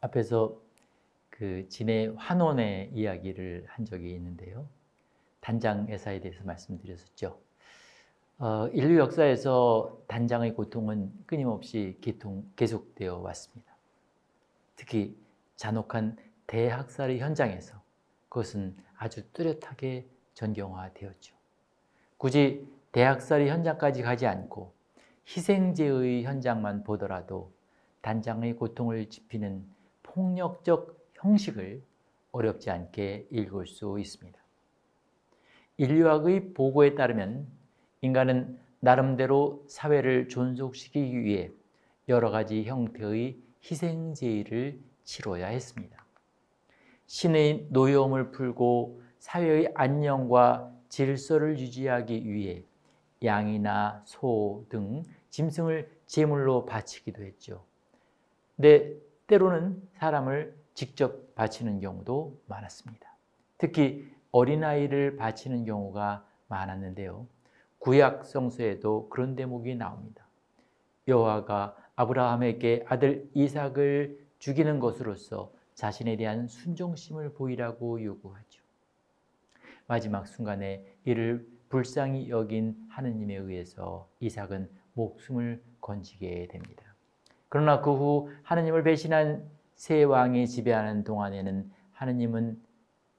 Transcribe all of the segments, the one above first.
앞에서 진해 환원의 이야기를 한 적이 있는데요. 단장 예사에 대해서 말씀드렸었죠. 인류 역사에서 단장의 고통은 끊임없이 계속되어 왔습니다. 특히 잔혹한 대학살의 현장에서 그것은 아주 뚜렷하게 전경화되었죠. 굳이 대학살의 현장까지 가지 않고 희생제의 현장만 보더라도 단장의 고통을 짚히는 폭력적 형식을 어렵지 않게 읽을 수 있습니다. 인류학의 보고에 따르면 인간은 나름대로 사회를 존속시키기 위해 여러 가지 형태의 희생제의를 치러야 했습니다. 신의 노여움을 풀고 사회의 안녕과 질서를 유지하기 위해 양이나 소 등 짐승을 제물로 바치기도 했죠. 근데 때로는 사람을 직접 바치는 경우도 많았습니다. 특히 어린아이를 바치는 경우가 많았는데요. 구약 성서에도 그런 대목이 나옵니다. 여호와가 아브라함에게 아들 이삭을 죽이는 것으로서 자신에 대한 순종심을 보이라고 요구하죠. 마지막 순간에 이를 불쌍히 여긴 하느님에 의해서 이삭은 목숨을 건지게 됩니다. 그러나 그 후 하느님을 배신한 세 왕이 지배하는 동안에는 하느님의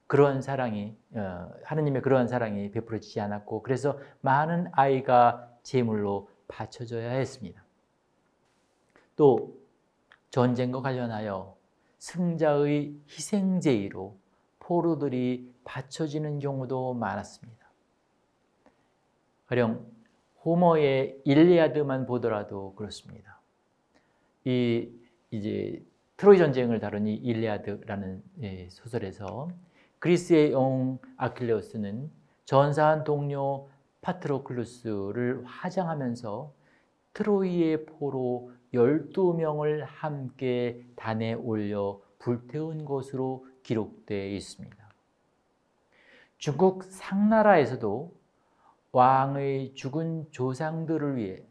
그러한 사랑이 베풀어지지 않았고, 그래서 많은 아이가 제물로 바쳐져야 했습니다. 또 전쟁과 관련하여 승자의 희생제의로 포로들이 바쳐지는 경우도 많았습니다. 가령 호머의 일리아드만 보더라도 그렇습니다. 이제 트로이 전쟁을 다룬 이 일리아드라는 소설에서 그리스의 영웅 아킬레우스는 전사한 동료 파트로클루스를 화장하면서 트로이의 포로 12명을 함께 단에 올려 불태운 것으로 기록되어 있습니다. 중국 상나라에서도 왕의 죽은 조상들을 위해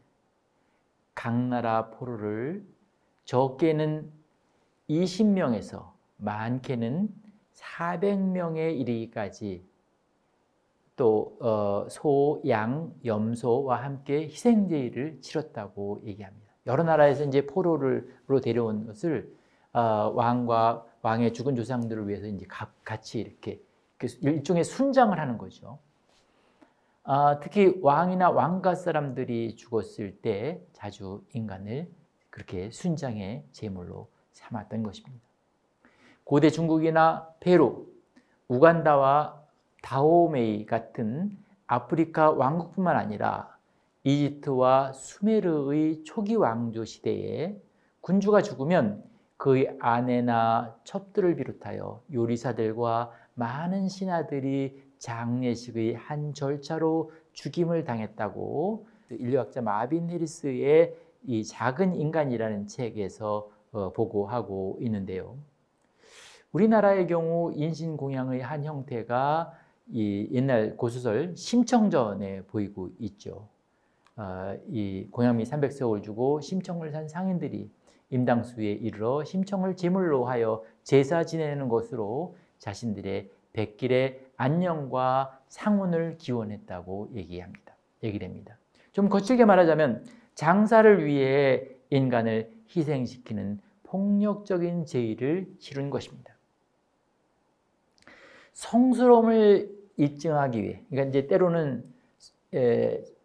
각 나라 포로를 적게는 20명에서 많게는 400명에 이르기까지 또 소, 양, 염소와 함께 희생제의를 치렀다고 얘기합니다. 여러 나라에서 이제 포로로 데려온 것을 왕의 죽은 조상들을 위해서 이제 같이 이렇게 일종의 순장을 하는 거죠. 특히 왕이나 왕가 사람들이 죽었을 때 자주 인간을 그렇게 순장의 제물로 삼았던 것입니다. 고대 중국이나 페루, 우간다와 다오메이 같은 아프리카 왕국뿐만 아니라 이집트와 수메르의 초기 왕조 시대에 군주가 죽으면 그의 아내나 첩들을 비롯하여 요리사들과 많은 신하들이 장례식의 한 절차로 죽임을 당했다고 인류학자 마빈 해리스의 이 작은 인간이라는 책에서 보고하고 있는데요. 우리나라의 경우 인신공양의 한 형태가 이 옛날 고수설 심청전에 보이고 있죠. 이 공양미 300석을 주고 심청을 산 상인들이 임당수에 이르러 심청을 제물로 하여 제사 지내는 것으로 자신들의 백길의 안녕과 상운을 기원했다고 얘기를 합니다. 좀 거칠게 말하자면 장사를 위해 인간을 희생시키는 폭력적인 제의를 치른 것입니다. 성스러움을 입증하기 위해, 그러니까 이제 때로는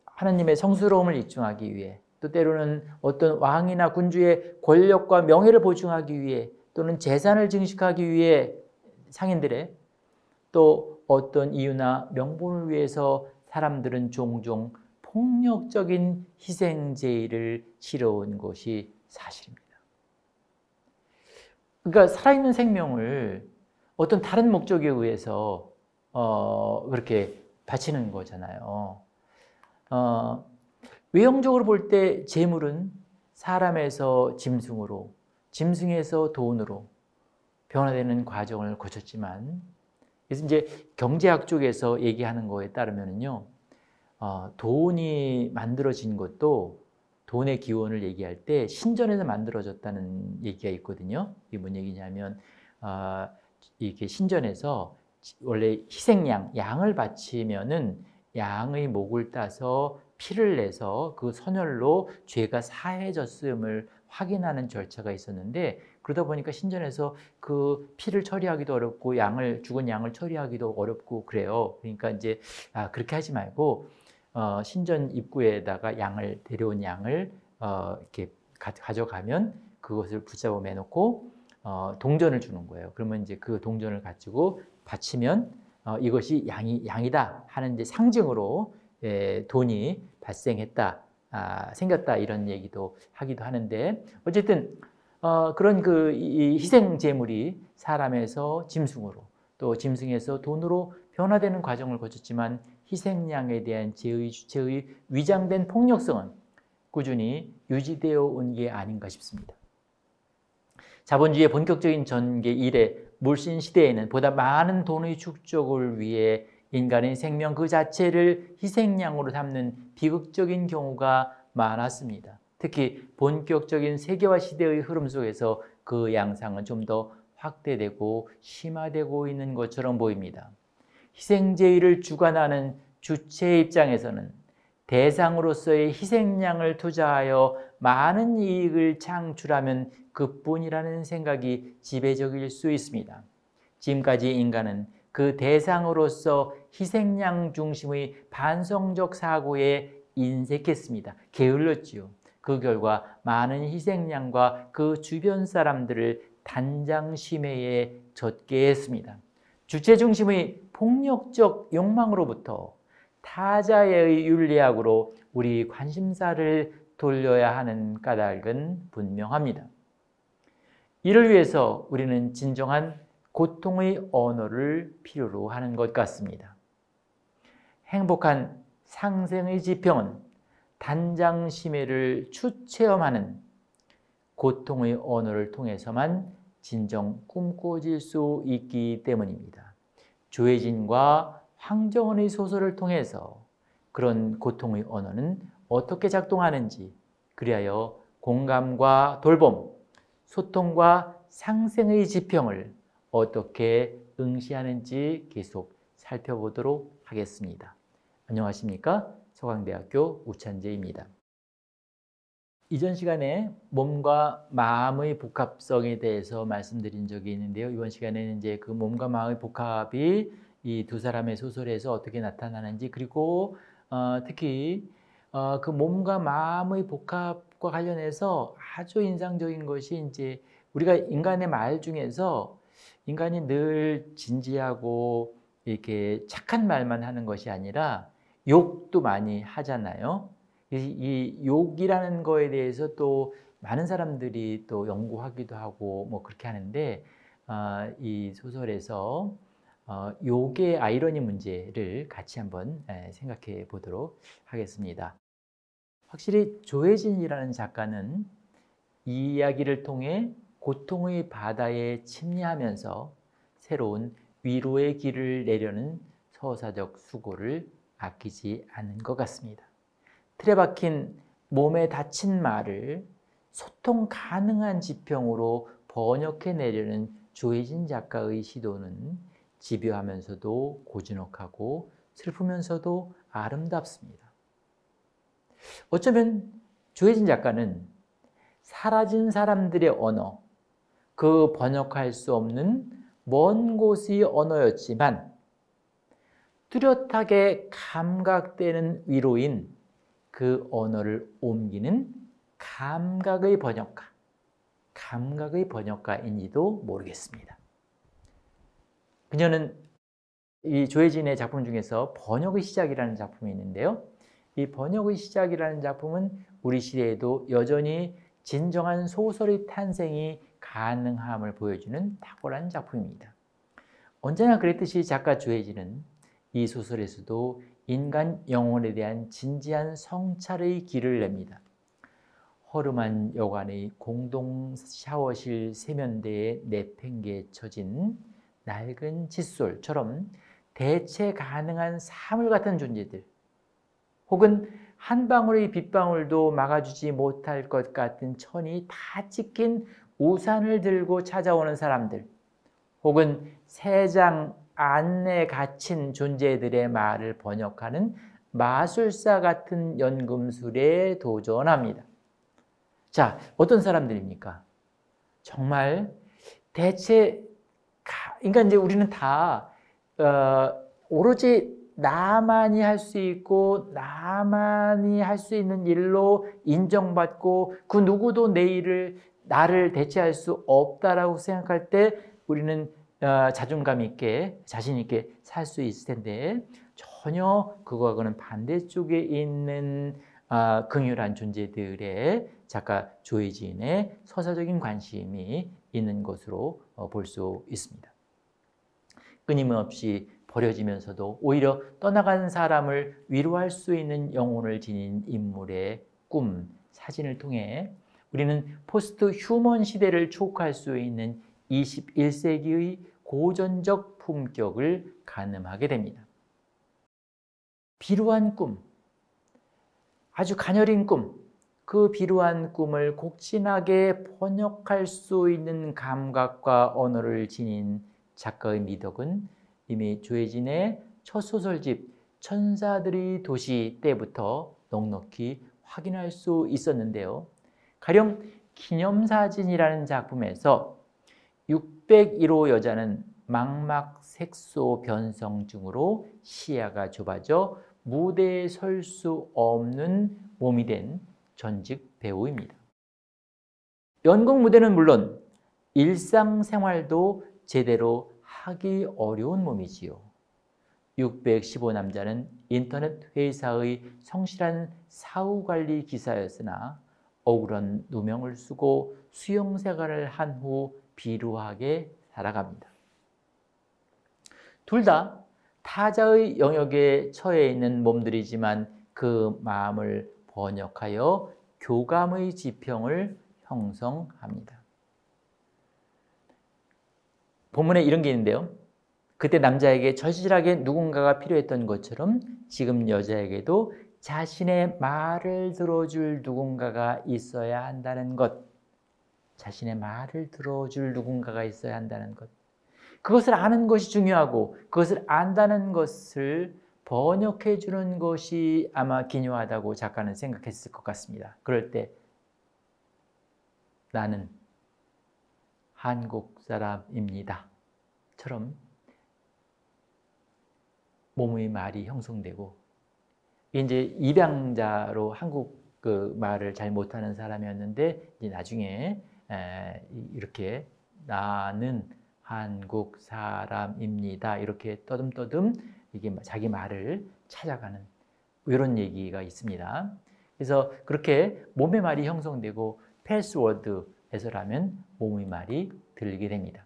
하나님의 성스러움을 입증하기 위해, 또 때로는 어떤 왕이나 군주의 권력과 명예를 보증하기 위해, 또는 재산을 증식하기 위해 상인들의 또 어떤 이유나 명분을 위해서 사람들은 종종 폭력적인 희생제의를 치러온 것이 사실입니다. 그러니까 살아있는 생명을 어떤 다른 목적에 의해서 그렇게 바치는 거잖아요. 외형적으로 볼 때 재물은 사람에서 짐승으로, 짐승에서 돈으로, 변화되는 과정을 거쳤지만, 그래서 이제 경제학 쪽에서 얘기하는 거에 따르면요, 돈이 만들어진 것도 돈의 기원을 얘기할 때 신전에서 만들어졌다는 얘기가 있거든요. 이게 뭔 얘기냐면 이렇게 신전에서 원래 희생양, 양을 바치면은 양의 목을 따서 피를 내서 그 선혈로 죄가 사해졌음을 확인하는 절차가 있었는데, 그러다 보니까 신전에서 그 피를 처리하기도 어렵고 죽은 양을 처리하기도 어렵고 그래요. 그러니까 이제 그렇게 하지 말고 신전 입구에다가 데려온 양을 이렇게 가져가면 그것을 붙잡아 매놓고 동전을 주는 거예요. 그러면 이제 그 동전을 가지고 바치면 이것이 양이다 하는 이제 상징으로 돈이 발생했다, 생겼다, 이런 얘기도 하기도 하는데, 어쨌든 그런 이 희생 제물이 사람에서 짐승으로, 또 짐승에서 돈으로 변화되는 과정을 거쳤지만, 희생양에 대한 주체의 위장된 폭력성은 꾸준히 유지되어 온 게 아닌가 싶습니다. 자본주의의 본격적인 전개 이래 물신 시대에는 보다 많은 돈의 축적을 위해 인간의 생명 그 자체를 희생양으로 삼는 비극적인 경우가 많았습니다. 특히 본격적인 세계화 시대의 흐름 속에서 그 양상은 좀 더 확대되고 심화되고 있는 것처럼 보입니다. 희생제의를 주관하는 주체의 입장에서는 대상으로서의 희생양을 투자하여 많은 이익을 창출하면 그뿐이라는 생각이 지배적일 수 있습니다. 지금까지 인간은 그 대상으로서 희생양 중심의 반성적 사고에 인색했습니다. 게을렀지요. 그 결과 많은 희생양과 그 주변 사람들을 단장 심해에 젖게 했습니다. 주체 중심의 폭력적 욕망으로부터 타자의 윤리학으로 우리 관심사를 돌려야 하는 까닭은 분명합니다. 이를 위해서 우리는 진정한 고통의 언어를 필요로 하는 것 같습니다. 행복한 상생의 지평은 단장 심해를 추체험하는 고통의 언어를 통해서만 진정 꿈꿔질 수 있기 때문입니다. 조혜진과 황정은의 소설을 통해서 그런 고통의 언어는 어떻게 작동하는지, 그리하여 공감과 돌봄, 소통과 상생의 지평을 어떻게 응시하는지 계속 살펴보도록 하겠습니다. 안녕하십니까? 서강대학교 우찬재입니다. 이전 시간에 몸과 마음의 복합성에 대해서 말씀드린 적이 있는데요. 이번 시간에는 이제 그 몸과 마음의 복합이 이 두 사람의 소설에서 어떻게 나타나는지, 그리고 특히 그 몸과 마음의 복합과 관련해서 아주 인상적인 것이, 이제 우리가 인간의 말 중에서 인간이 늘 진지하고 이렇게 착한 말만 하는 것이 아니라 욕도 많이 하잖아요. 이 욕이라는 거에 대해서 또 많은 사람들이 또 연구하기도 하고 뭐 그렇게 하는데, 이 소설에서 욕의 아이러니 문제를 같이 한번 생각해 보도록 하겠습니다. 확실히 조혜진이라는 작가는 이 이야기를 통해 고통의 바다에 침례하면서 새로운 위로의 길을 내려는 서사적 수고를 아끼지 않은 것 같습니다. 틀에 박힌 몸에 다친 말을 소통 가능한 지평으로 번역해내려는 조혜진 작가의 시도는 집요하면서도 고즈넉하고 슬프면서도 아름답습니다. 어쩌면 조혜진 작가는 사라진 사람들의 언어, 그 번역할 수 없는 먼 곳의 언어였지만 뚜렷하게 감각되는 위로인 그 언어를 옮기는 감각의 번역가인지도 모르겠습니다. 그녀는 이 조혜진의 작품 중에서 번역의 시작이라는 작품이 있는데요. 이 번역의 시작이라는 작품은 우리 시대에도 여전히 진정한 소설의 탄생이 가능함을 보여주는 탁월한 작품입니다. 언제나 그랬듯이 작가 조혜진은 이 소설에서도 인간 영혼에 대한 진지한 성찰의 길을 냅니다. 허름한 여관의 공동 샤워실 세면대에 내팽개쳐진 낡은 칫솔처럼 대체 가능한 사물 같은 존재들, 혹은 한 방울의 빗방울도 막아주지 못할 것 같은 천이 다 찍힌 우산을 들고 찾아오는 사람들, 혹은 세 장 안에 갇힌 존재들의 말을 번역하는 마술사 같은 연금술에 도전합니다. 자, 어떤 사람들입니까? 정말 대체 그러니까 이제 우리는 다 오로지 나만이 할 수 있고 나만이 할 수 있는 일로 인정받고 그 누구도 내 일을 나를 대체할 수 없다라고 생각할 때 우리는 자존감 있게 자신 있게 살 수 있을 텐데, 전혀 그거하고는 반대쪽에 있는 긍휼한 존재들의 작가 조혜진의 서사적인 관심이 있는 것으로 볼 수 있습니다. 끊임없이 버려지면서도 오히려 떠나간 사람을 위로할 수 있는 영혼을 지닌 인물의 꿈, 사진을 통해 우리는 포스트 휴먼 시대를 촉구할 수 있는 21세기의 고전적 품격을 가늠하게 됩니다. 비루한 꿈, 아주 가녀린 꿈, 그 비루한 꿈을 곡진하게 번역할 수 있는 감각과 언어를 지닌 작가의 미덕은 이미 조혜진의 첫 소설집 천사들의 도시 때부터 넉넉히 확인할 수 있었는데요. 가령 기념사진이라는 작품에서 601호 여자는 망막색소 변성증으로 시야가 좁아져 무대에 설 수 없는 몸이 된 전직 배우입니다. 연극 무대는 물론 일상생활도 제대로 하기 어려운 몸이지요. 615 남자는 인터넷 회사의 성실한 사후관리 기사였으나 억울한 누명을 쓰고 수용생활을 한 후 비루하게 살아갑니다. 둘 다 타자의 영역에 처해 있는 몸들이지만 그 마음을 번역하여 교감의 지평을 형성합니다. 본문에 이런 게 있는데요. 그때 남자에게 절실하게 누군가가 필요했던 것처럼 지금 여자에게도 자신의 말을 들어줄 누군가가 있어야 한다는 것. 자신의 말을 들어줄 누군가가 있어야 한다는 것. 그것을 아는 것이 중요하고 그것을 안다는 것을 번역해 주는 것이 아마 기묘하다고 작가는 생각했을 것 같습니다. 그럴 때 나는 한국 사람입니다 처럼 몸의 말이 형성되고, 이제 입양자로 한국 그 말을 잘 못하는 사람이었는데 이제 나중에 이렇게 나는 한국 사람입니다 이렇게 떠듬떠듬 이게 자기 말을 찾아가는 이런 얘기가 있습니다. 그래서 그렇게 몸의 말이 형성되고 패스워드에서라면 몸의 말이 들리게 됩니다.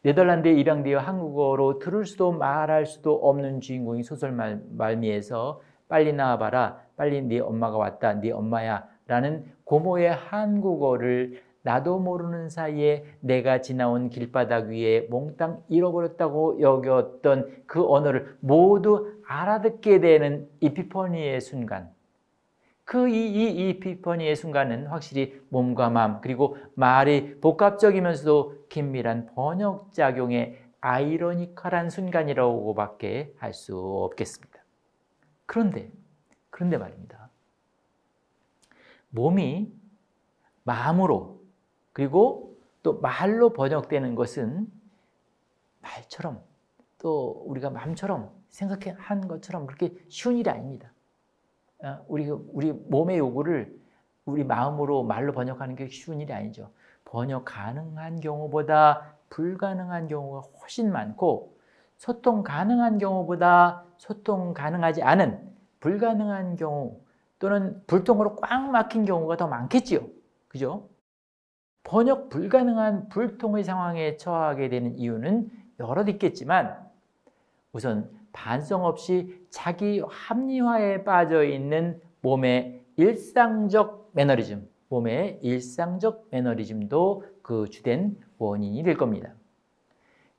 네덜란드에 입양되어 한국어로 들을 수도 말할 수도 없는 주인공이 소설 말미에서 빨리 나와봐라, 빨리 네 엄마가 왔다, 네 엄마야 라는 고모의 한국어를 나도 모르는 사이에 내가 지나온 길바닥 위에 몽땅 잃어버렸다고 여겼던 그 언어를 모두 알아듣게 되는 이피퍼니의 순간, 그 이피퍼니의 순간은 확실히 몸과 마음 그리고 말이 복합적이면서도 긴밀한 번역작용의 아이러니컬한 순간이라고밖에 할 수 없겠습니다. 그런데 말입니다. 몸이 마음으로 그리고 또 말로 번역되는 것은 말처럼 또 우리가 마음처럼 생각한 것처럼 그렇게 쉬운 일이 아닙니다. 우리 몸의 요구를 우리 마음으로 말로 번역하는 게 쉬운 일이 아니죠. 번역 가능한 경우보다 불가능한 경우가 훨씬 많고, 소통 가능한 경우보다 소통 가능하지 않은 불가능한 경우 또는 불통으로 꽉 막힌 경우가 더 많겠지요. 그죠? 번역 불가능한 불통의 상황에 처하게 되는 이유는 여러 있겠지만, 우선 반성 없이 자기 합리화에 빠져 있는 몸의 일상적 매너리즘, 몸의 일상적 매너리즘도 그 주된 원인이 될 겁니다.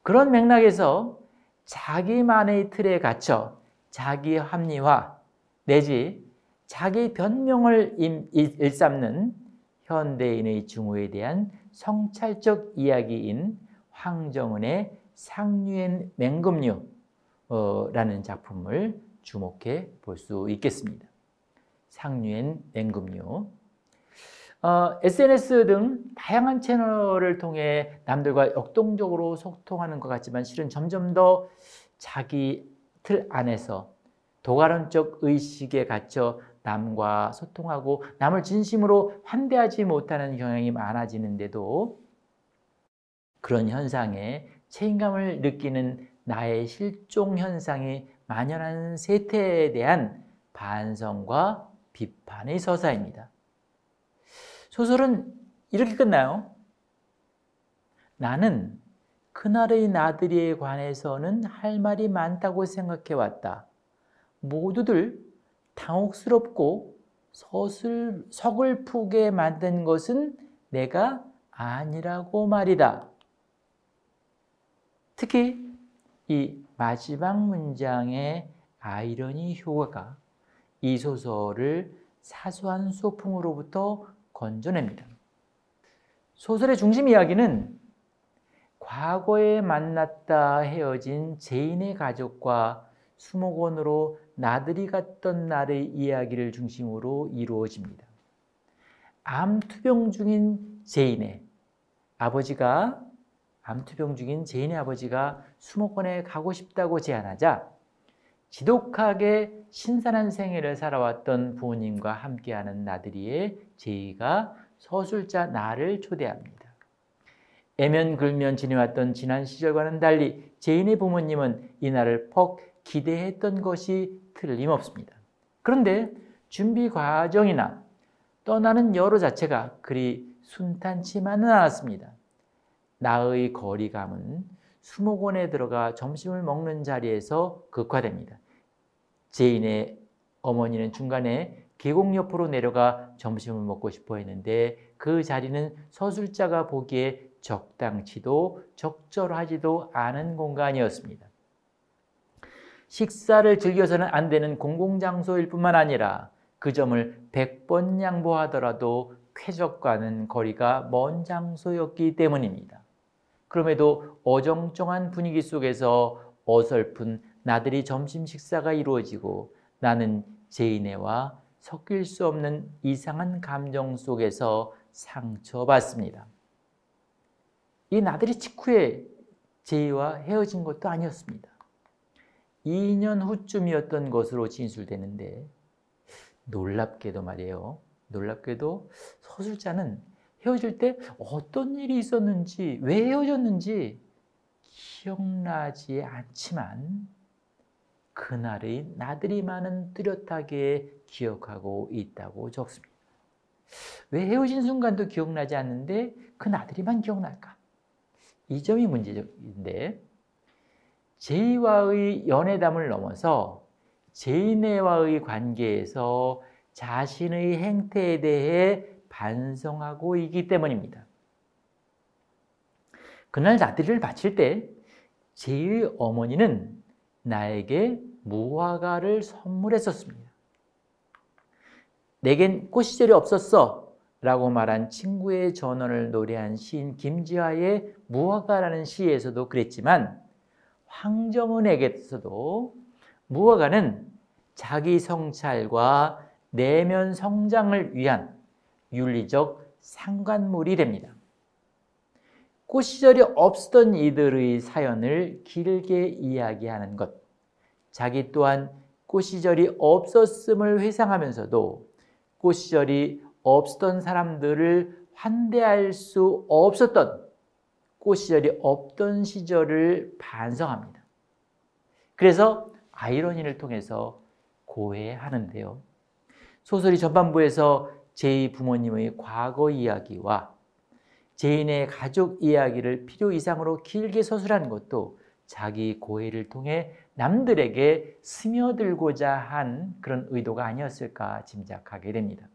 그런 맥락에서 자기만의 틀에 갇혀 자기 합리화 내지 자기 변명을 일삼는 현대인의 증오에 대한 성찰적 이야기인 황정은의 상류엔 맹금류라는 작품을 주목해 볼 수 있겠습니다. 상류엔 맹금류. SNS 등 다양한 채널을 통해 남들과 역동적으로 소통하는 것 같지만 실은 점점 더 자기 틀 안에서 도가론적 의식에 갇혀 남과 소통하고 남을 진심으로 환대하지 못하는 경향이 많아지는데도 그런 현상에 책임감을 느끼는 나의 실종 현상이 만연한 세태에 대한 반성과 비판의 서사입니다. 소설은 이렇게 끝나요. 나는 그날의 나들이에 관해서는 할 말이 많다고 생각해 왔다. 모두들 당혹스럽고 서글프게 만든 것은 내가 아니라고 말이다. 특히 이 마지막 문장의 아이러니 효과가 이 소설을 사소한 소풍으로부터 건져냅니다. 소설의 중심 이야기는 과거에 만났다 헤어진 제인의 가족과 수목원으로 나들이 갔던 날의 이야기를 중심으로 이루어집니다. 암투병 중인 제인의 아버지가 수목원에 가고 싶다고 제안하자 지독하게 신선한 생애를 살아왔던 부모님과 함께하는 나들이에 제이가 서술자 나를 초대합니다. 애면글면 지내왔던 지난 시절과는 달리 제인의 부모님은 이날을 퍽 기대했던 것이 틀림없습니다. 그런데 준비 과정이나 떠나는 여로 자체가 그리 순탄치만은 않았습니다. 나의 거리감은 수목원에 들어가 점심을 먹는 자리에서 극화됩니다. 제인의 어머니는 중간에 계곡 옆으로 내려가 점심을 먹고 싶어 했는데 그 자리는 서술자가 보기에 적당치도 적절하지도 않은 공간이었습니다. 식사를 즐겨서는 안 되는 공공장소일 뿐만 아니라 그 점을 100번 양보하더라도 쾌적과는 거리가 먼 장소였기 때문입니다. 그럼에도 어정쩡한 분위기 속에서 어설픈 나들이 점심 식사가 이루어지고 나는 제인애와 섞일 수 없는 이상한 감정 속에서 상처받습니다. 이 나들이 직후에 제이와 헤어진 것도 아니었습니다. 2년 후쯤이었던 것으로 진술되는데 놀랍게도 말이에요. 놀랍게도 서술자는 헤어질 때 어떤 일이 있었는지, 왜 헤어졌는지 기억나지 않지만 그날의 나들이만은 뚜렷하게 기억하고 있다고 적습니다. 왜 헤어진 순간도 기억나지 않는데 그 나들이만 기억날까? 이 점이 문제인데 제이와의 연애담을 넘어서 제인애와의 관계에서 자신의 행태에 대해 반성하고 있기 때문입니다. 그날 나들이를 마칠 때 제이의 어머니는 나에게 무화과를 선물했었습니다. 내겐 꽃시절이 없었어 라고 말한 친구의 전원을 노래한 시인 김지하의 무화과라는 시에서도 그랬지만 황정은에게서도 무화과는 자기 성찰과 내면 성장을 위한 윤리적 상관물이 됩니다. 꽃시절이 없었던 이들의 사연을 길게 이야기하는 것, 자기 또한 꽃시절이 없었음을 회상하면서도 꽃시절이 없었던 사람들을 환대할 수 없었던 꽃시절이 없던 시절을 반성합니다. 그래서 아이러니를 통해서 고해하는데요. 소설이 전반부에서 제이 부모님의 과거 이야기와 제인의 가족 이야기를 필요 이상으로 길게 서술한 것도 자기 고해를 통해 남들에게 스며들고자 한 그런 의도가 아니었을까 짐작하게 됩니다.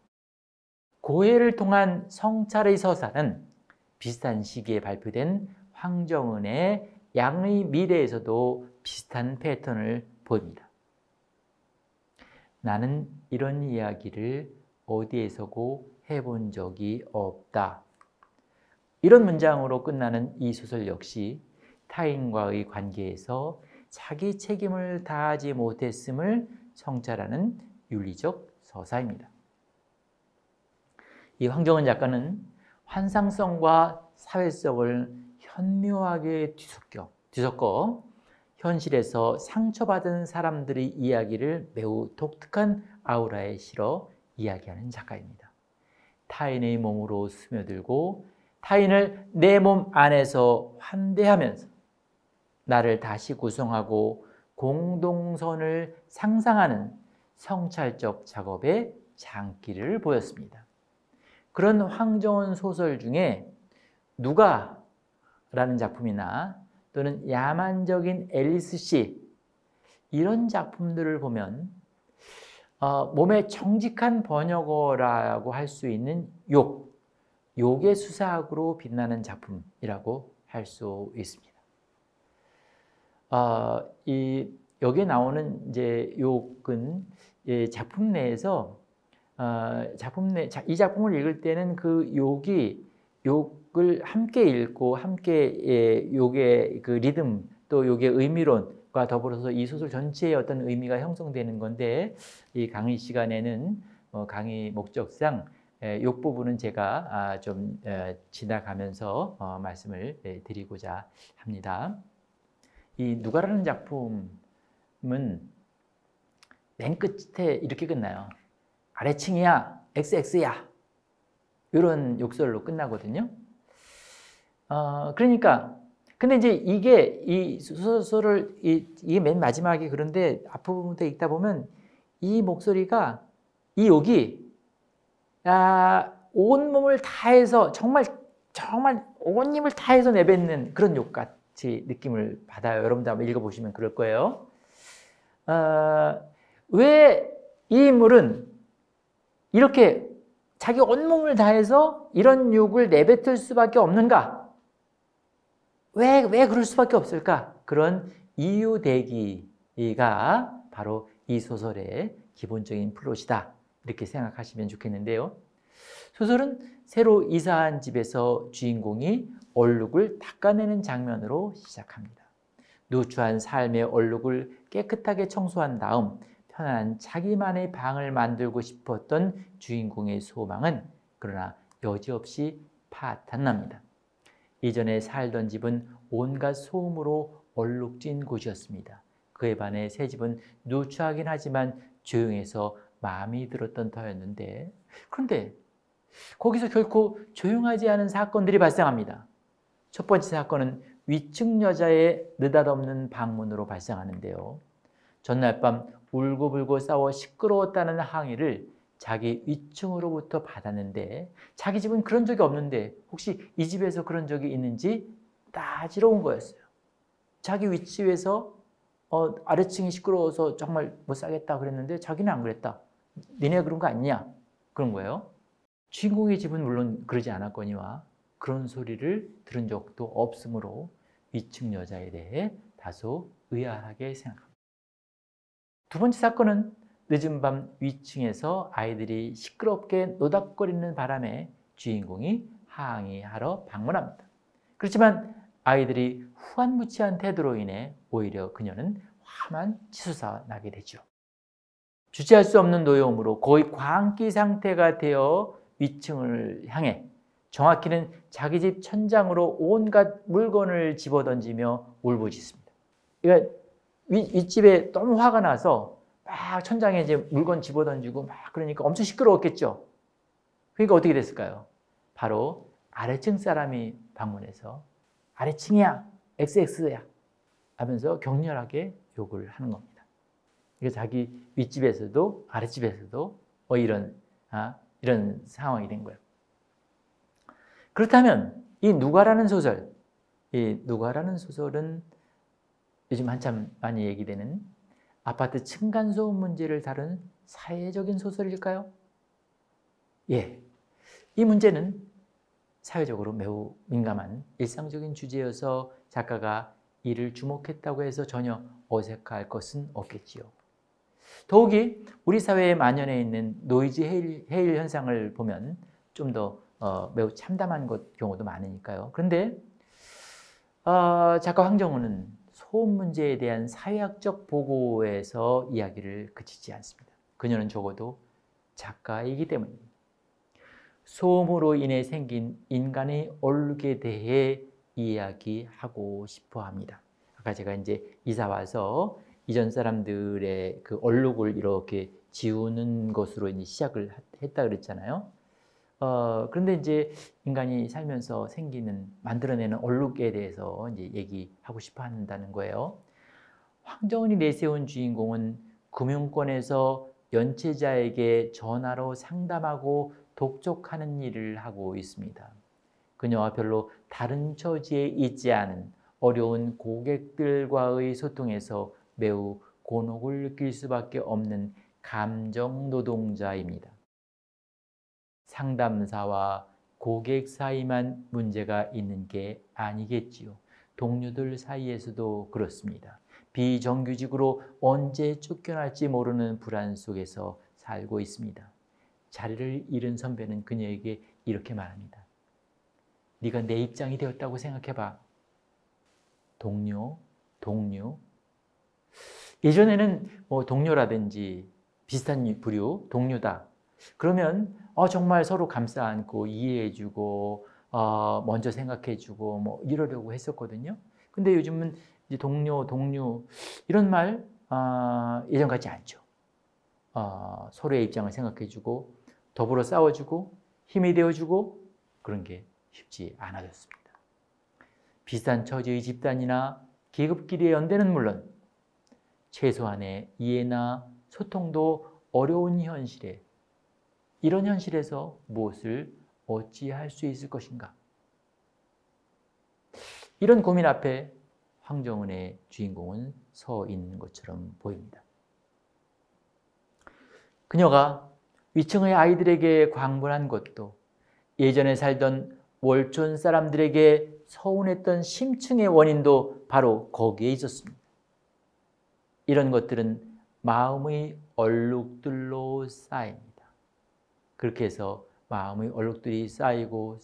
고해를 통한 성찰의 서사는 비슷한 시기에 발표된 황정은의 양의 미래에서도 비슷한 패턴을 보입니다. 나는 이런 이야기를 어디에서고 해본 적이 없다. 이런 문장으로 끝나는 이 소설 역시 타인과의 관계에서 자기 책임을 다하지 못했음을 성찰하는 윤리적 서사입니다. 이 황정은 작가는 환상성과 사회성을 현묘하게 뒤섞어 현실에서 상처받은 사람들의 이야기를 매우 독특한 아우라에 실어 이야기하는 작가입니다. 타인의 몸으로 스며들고 타인을 내 몸 안에서 환대하면서 나를 다시 구성하고 공동선을 상상하는 성찰적 작업의 장기를 보였습니다. 그런 황정은 소설 중에 누가라는 작품이나 또는 야만적인 앨리스 씨 이런 작품들을 보면 몸의 정직한 번역어라고 할 수 있는 욕의 수사학으로 빛나는 작품이라고 할 수 있습니다. 여기에 나오는 이제 욕은 작품 내에서 이 작품을 읽을 때는 그 욕을 함께 읽고 함께 욕의 그 리듬 또 욕의 의미론과 더불어서 이 소설 전체의 어떤 의미가 형성되는 건데 이 강의 시간에는 강의 목적상 욕 부분은 제가 좀 지나가면서 말씀을 드리고자 합니다. 이 누가라는 작품은 맨 끝에 이렇게 끝나요. 아래층이야, XX야. 이런 욕설로 끝나거든요. 그러니까 근데 이제 이 소설을 이게 맨 마지막에 그런데 앞부분부터 읽다 보면 이 목소리가 이 욕이 온 몸을 다해서 정말 온 힘을 다해서 내뱉는 그런 욕 같이 느낌을 받아요. 여러분도 한번 읽어보시면 그럴 거예요. 왜 이 인물은 이렇게 자기 온몸을 다해서 이런 욕을 내뱉을 수밖에 없는가? 왜 그럴 수밖에 없을까? 그런 이유 대기가 바로 이 소설의 기본적인 플롯이다. 이렇게 생각하시면 좋겠는데요. 소설은 새로 이사한 집에서 주인공이 얼룩을 닦아내는 장면으로 시작합니다. 누추한 삶의 얼룩을 깨끗하게 청소한 다음 편안한 자기만의 방을 만들고 싶었던 주인공의 소망은 그러나 여지없이 파탄납니다. 이전에 살던 집은 온갖 소음으로 얼룩진 곳이었습니다. 그에 반해 새 집은 누추하긴 하지만 조용해서 마음이 들었던 터였는데 그런데 거기서 결코 조용하지 않은 사건들이 발생합니다. 첫 번째 사건은 위층 여자의 느닷없는 방문으로 발생하는데요. 전날 밤 울고불고 싸워 시끄러웠다는 항의를 자기 위층으로부터 받았는데 자기 집은 그런 적이 없는데 혹시 이 집에서 그런 적이 있는지 따지러 온 거였어요. 자기 위치에서 아래층이 시끄러워서 정말 못 살겠다 그랬는데 자기는 안 그랬다. 니네 그런 거 아니냐? 그런 거예요. 주인공의 집은 물론 그러지 않았거니와 그런 소리를 들은 적도 없으므로 위층 여자에 대해 다소 의아하게 생각합니다. 두 번째 사건은 늦은 밤 위층에서 아이들이 시끄럽게 노닥거리는 바람에 주인공이 항의하러 방문합니다. 그렇지만 아이들이 후안무치한 태도로 인해 오히려 그녀는 화만 치솟아 나게 되죠. 주체할 수 없는 노여움으로 거의 광기 상태가 되어 위층을 향해 정확히는 자기 집 천장으로 온갖 물건을 집어던지며 울부짖습니다. 그러니까 윗집에 너무 화가 나서 막 천장에 이제 물건 집어던지고 막 그러니까 엄청 시끄러웠겠죠. 그러니까 어떻게 됐을까요? 바로 아래층 사람이 방문해서 아래층이야, XX야 하면서 격렬하게 욕을 하는 겁니다. 그래서 자기 윗집에서도 아랫집에서도 이런 상황이 된 거예요. 그렇다면 이 누가라는 소설은 요즘 한참 많이 얘기되는 아파트 층간소음 문제를 다룬 사회적인 소설일까요? 예. 이 문제는 사회적으로 매우 민감한 일상적인 주제여서 작가가 이를 주목했다고 해서 전혀 어색할 것은 없겠지요. 더욱이 우리 사회에 만연해 있는 노이즈 해일 현상을 보면 좀 더 매우 참담한 경우도 많으니까요. 그런데 작가 황정우는 소음 문제에 대한 사회학적 보고에서 이야기를 그치지 않습니다. 그녀는 적어도 작가이기 때문입니다. 소음으로 인해 생긴 인간의 얼룩에 대해 이야기하고 싶어 합니다. 아까 제가 이제 이사 와서 이전 사람들의 그 얼룩을 이렇게 지우는 것으로 이제 시작을 했다 그랬잖아요. 그런데 이제 인간이 살면서 만들어내는 얼룩에 대해서 이제 얘기하고 싶어 한다는 거예요. 황정은이 내세운 주인공은 금융권에서 연체자에게 전화로 상담하고 독촉하는 일을 하고 있습니다. 그녀와 별로 다른 처지에 있지 않은 어려운 고객들과의 소통에서 매우 곤혹을 느낄 수밖에 없는 감정 노동자입니다. 상담사와 고객 사이만 문제가 있는 게 아니겠지요. 동료들 사이에서도 그렇습니다. 비정규직으로 언제 쫓겨날지 모르는 불안 속에서 살고 있습니다. 자리를 잃은 선배는 그녀에게 이렇게 말합니다. 네가 내 입장이 되었다고 생각해봐. 동료. 예전에는 뭐 동료라든지 비슷한 부류, 동료다. 그러면 정말 서로 감싸 안고 이해해주고 먼저 생각해주고 뭐 이러려고 했었거든요. 근데 요즘은 이제 동료 이런 말 예전 같지 않죠. 서로의 입장을 생각해주고 더불어 싸워주고 힘이 되어주고 그런 게 쉽지 않아졌습니다. 비슷한 처지의 집단이나 계급끼리의 연대는 물론 최소한의 이해나 소통도 어려운 현실에 이런 현실에서 무엇을 어찌할 수 있을 것인가? 이런 고민 앞에 황정은의 주인공은 서 있는 것처럼 보입니다. 그녀가 위층의 아이들에게 광분한 것도 예전에 살던 월촌 사람들에게 서운했던 심층의 원인도 바로 거기에 있었습니다. 이런 것들은 마음의 얼룩들로 쌓입니다. 그렇게 해서 마음의 얼룩들이 쌓이고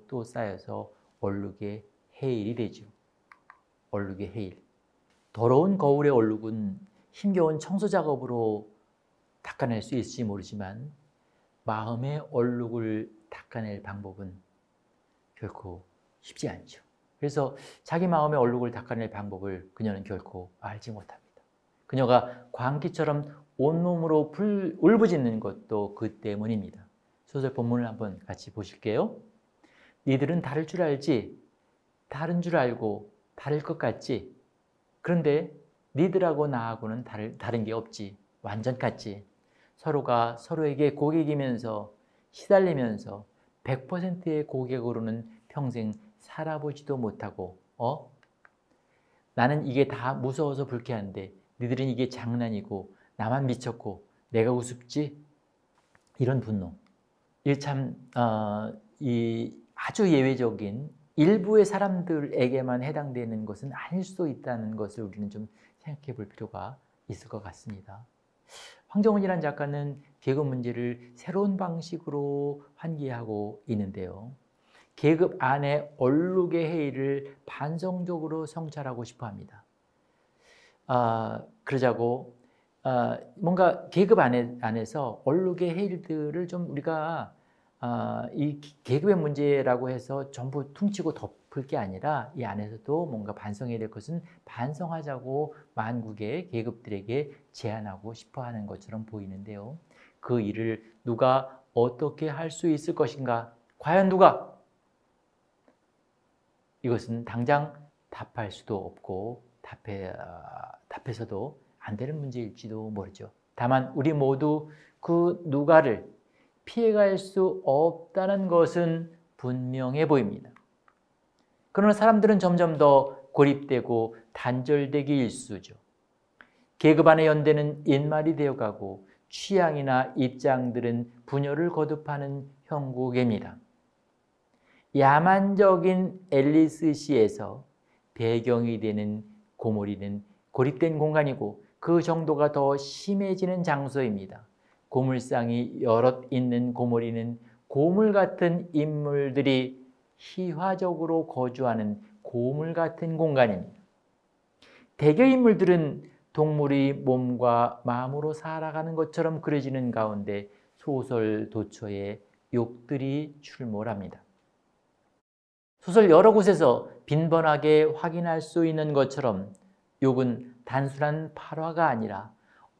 또 쌓여서 얼룩의 해일이 되죠. 얼룩의 해일. 더러운 거울의 얼룩은 힘겨운 청소 작업으로 닦아낼 수 있을지 모르지만 마음의 얼룩을 닦아낼 방법은 결코 쉽지 않죠. 그래서 자기 마음의 얼룩을 닦아낼 방법을 그녀는 결코 알지 못합니다. 그녀가 광기처럼 온몸으로 울부짖는 것도 그 때문입니다. 소설 본문을 한번 같이 보실게요. 니들은 다를 줄 알지? 다른 줄 알고 다를 것 같지? 그런데 니들하고 나하고는 다른 게 없지. 완전 같지. 서로가 서로에게 고객이면서 시달리면서 100%의 고객으로는 평생 살아보지도 못하고 나는 이게 다 무서워서 불쾌한데 니들은 이게 장난이고 나만 미쳤고 내가 우습지? 이런 분노. 이게 참 아주 예외적인 일부의 사람들에게만 해당되는 것은 아닐 수도 있다는 것을 우리는 좀 생각해 볼 필요가 있을 것 같습니다. 황정은이라는 작가는 계급 문제를 새로운 방식으로 환기하고 있는데요. 계급 안에 얼룩의 해일을 반성적으로 성찰하고 싶어 합니다. 그러자고 뭔가 계급 안에서 얼룩의 해일들을 좀 우리가 이 계급의 문제라고 해서 전부 퉁치고 덮을 게 아니라 이 안에서도 뭔가 반성해야 될 것은 반성하자고 만국의 계급들에게 제안하고 싶어 하는 것처럼 보이는데요. 그 일을 누가 어떻게 할 수 있을 것인가? 과연 누가? 이것은 당장 답할 수도 없고 답해서도 안 되는 문제일지도 모르죠. 다만 우리 모두 그 누가를 피해갈 수 없다는 것은 분명해 보입니다. 그러나 사람들은 점점 더 고립되고 단절되기 일쑤죠. 계급 안의 연대는 옛말이 되어가고 취향이나 입장들은 분열을 거듭하는 형국입니다. 야만적인 앨리스 시에서 배경이 되는 고모리는 고립된 공간이고 그 정도가 더 심해지는 장소입니다. 고물상이 여럿 있는 고모리는 고물 같은 인물들이 희화적으로 거주하는 고물 같은 공간입니다. 대개 인물들은 동물의 몸과 마음으로 살아가는 것처럼 그려지는 가운데 소설 도처에 욕들이 출몰합니다. 소설 여러 곳에서 빈번하게 확인할 수 있는 것처럼 욕은 단순한 발화가 아니라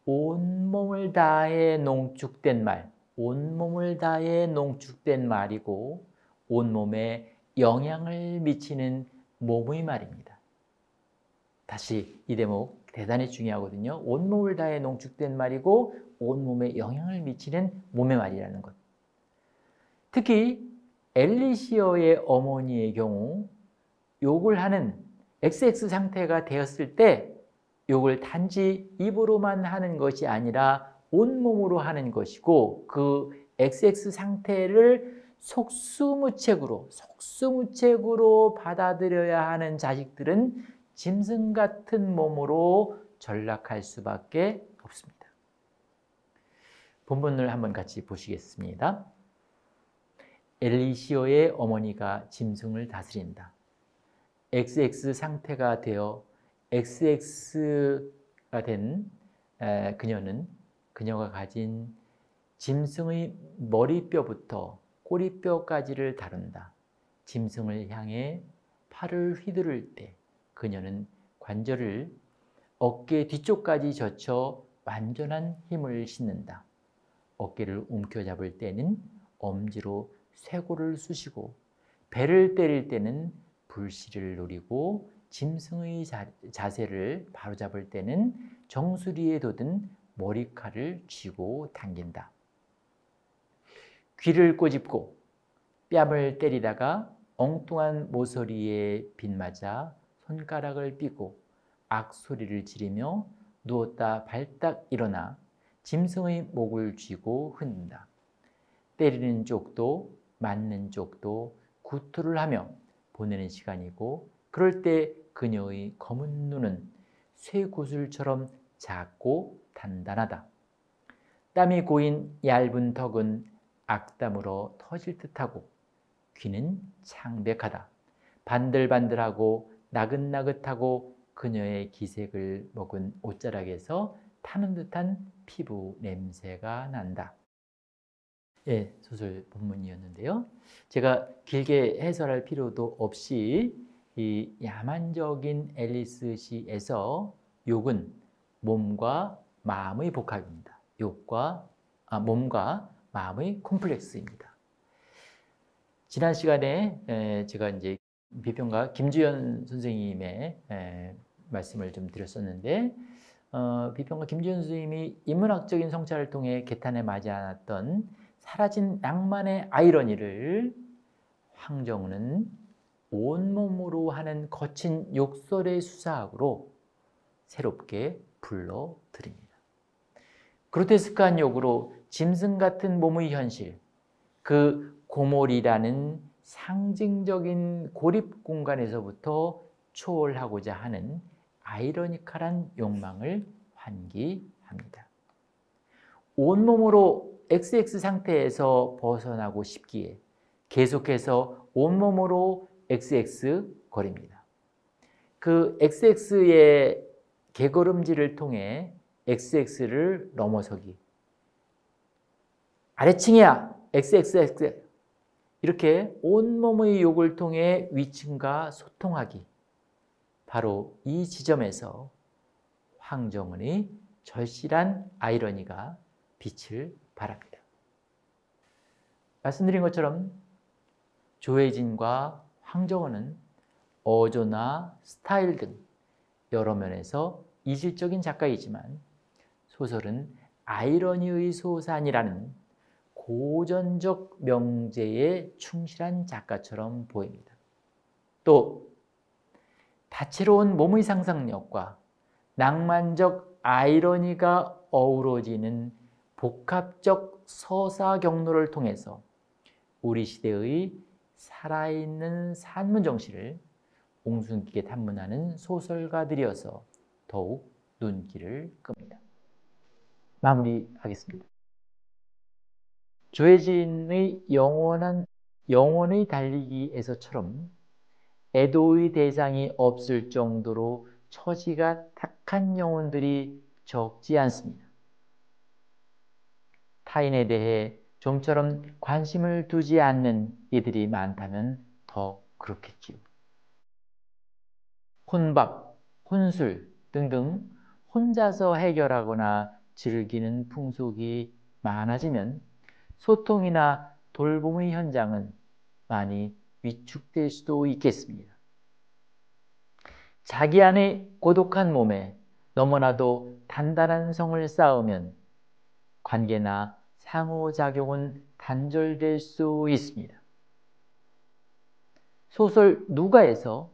온몸을 다해 농축된 말, 온몸을 다해 농축된 말이고 온몸에 영향을 미치는 몸의 말입니다. 다시 이 대목 대단히 중요하거든요. 온몸을 다해 농축된 말이고 온몸에 영향을 미치는 몸의 말이라는 것. 특히 엘리시어의 어머니의 경우 욕을 하는 XX 상태가 되었을 때 욕을 단지 입으로만 하는 것이 아니라 온몸으로 하는 것이고 그 XX 상태를 속수무책으로 받아들여야 하는 자식들은 짐승 같은 몸으로 전락할 수밖에 없습니다. 본문을 한번 같이 보시겠습니다. 엘리시오의 어머니가 짐승을 다스린다. XX 상태가 되어 XX가 된 그녀가 가진 짐승의 머리뼈부터 꼬리뼈까지를 다룬다. 짐승을 향해 팔을 휘두를 때 그녀는 관절을 어깨 뒤쪽까지 젖혀 완전한 힘을 싣는다. 어깨를 움켜잡을 때는 엄지로 쇄골을 쑤시고 배를 때릴 때는 불씨를 노리고 짐승의 자세를 바로잡을 때는 정수리에 돋은 머리칼을 쥐고 당긴다. 귀를 꼬집고 뺨을 때리다가 엉뚱한 모서리에 빗맞아 손가락을 삐고 악소리를 지르며 누웠다 발딱 일어나 짐승의 목을 쥐고 흔든다. 때리는 쪽도 맞는 쪽도 구토를 하며 보내는 시간이고 그럴 때 그녀의 검은 눈은 쇠구슬처럼 작고 단단하다. 땀이 고인 얇은 턱은 악담으로 터질 듯하고 귀는 창백하다. 반들반들하고 나긋나긋하고 그녀의 기색을 먹은 옷자락에서 타는 듯한 피부 냄새가 난다. 예, 소설 본문이었는데요. 제가 길게 해설할 필요도 없이 이 야만적인 앨리스 시에서 욕은 몸과 마음의 복합입니다. 몸과 마음의 콤플렉스입니다. 지난 시간에 제가 이제 비평가 김주연 선생님의 말씀을 좀 드렸었는데 비평가 김주연 선생님이 인문학적인 성찰을 통해 개탄에 맞지 않았던 사라진 낭만의 아이러니를 황정은은 온몸으로 하는 거친 욕설의 수사학으로 새롭게 불러들입니다. 그로테스크한 욕으로 짐승 같은 몸의 현실, 그 고몰이라는 상징적인 고립 공간에서부터 초월하고자 하는 아이러니컬한 욕망을 환기합니다. 온몸으로 XX 상태에서 벗어나고 싶기에 계속해서 온몸으로 XX 거립니다. 그 XX의 개걸음질을 통해 XX를 넘어서기. 아래층이야 XXX 이렇게 온몸의 욕을 통해 위층과 소통하기. 바로 이 지점에서 황정은의 절실한 아이러니가 빛을 발합니다. 말씀드린 것처럼 조혜진과 황정은은 어조나 스타일 등 여러 면에서 이질적인 작가이지만 소설은 아이러니의 소산이라는 고전적 명제에 충실한 작가처럼 보입니다. 또 다채로운 몸의 상상력과 낭만적 아이러니가 어우러지는 복합적 서사 경로를 통해서 우리 시대의 살아있는 산문 정신을 옹순 깊게 탐문하는 소설가들이어서 더욱 눈길을 끕니다. 마무리하겠습니다. 조혜진의 영원의 달리기에서처럼 애도의 대상이 없을 정도로 처지가 탁한 영혼들이 적지 않습니다. 타인에 대해 좀처럼 관심을 두지 않는 이들이 많다면 더 그렇겠지요. 혼밥, 혼술 등등 혼자서 해결하거나 즐기는 풍속이 많아지면 소통이나 돌봄의 현장은 많이 위축될 수도 있겠습니다. 자기 안의 고독한 몸에 너무나도 단단한 성을 쌓으면 관계나 상호작용은 단절될 수 있습니다. 소설 누가에서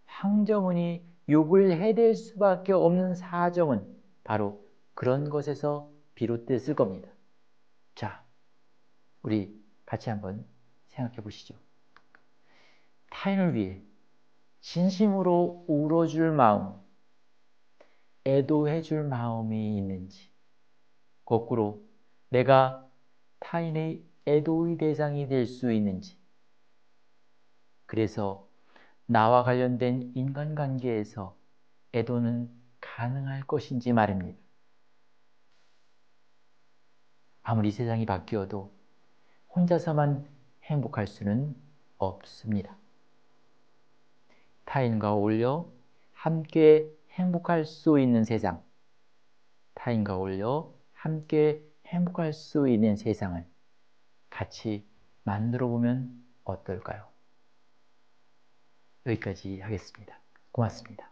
황정은이 욕을 해댈 수밖에 없는 사정은 바로 그런 것에서 비롯됐을 겁니다. 자, 우리 같이 한번 생각해 보시죠. 타인을 위해 진심으로 울어줄 마음, 애도해줄 마음이 있는지, 거꾸로 내가 타인의 애도의 대상이 될 수 있는지, 그래서 나와 관련된 인간관계에서 애도는 가능할 것인지 말입니다. 아무리 세상이 바뀌어도 혼자서만 행복할 수는 없습니다. 타인과 어울려 함께 행복할 수 있는 세상, 타인과 어울려 함께 행복할 수 있는 세상을 같이 만들어 보면 어떨까요? 여기까지 하겠습니다. 고맙습니다.